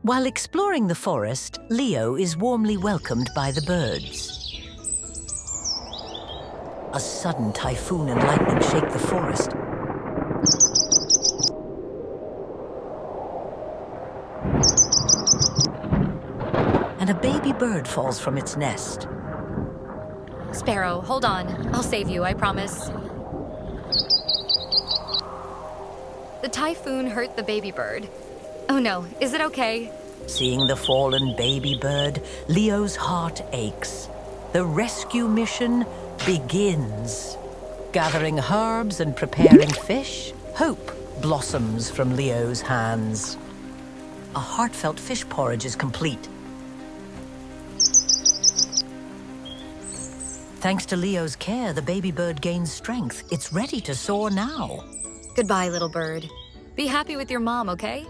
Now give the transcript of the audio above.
While exploring the forest, Leo is warmly welcomed by the birds. A sudden typhoon and lightning shake the forest. And a baby bird falls from its nest. Sparrow, hold on. I'll save you, I promise. The typhoon hurt the baby bird. Oh no, is it okay? Seeing the fallen baby bird, Leo's heart aches. The rescue mission begins. Gathering herbs and preparing fish, hope blossoms from Leo's hands. A heartfelt fish porridge is complete. Thanks to Leo's care, the baby bird gains strength. It's ready to soar now. Goodbye, little bird. Be happy with your mom, okay?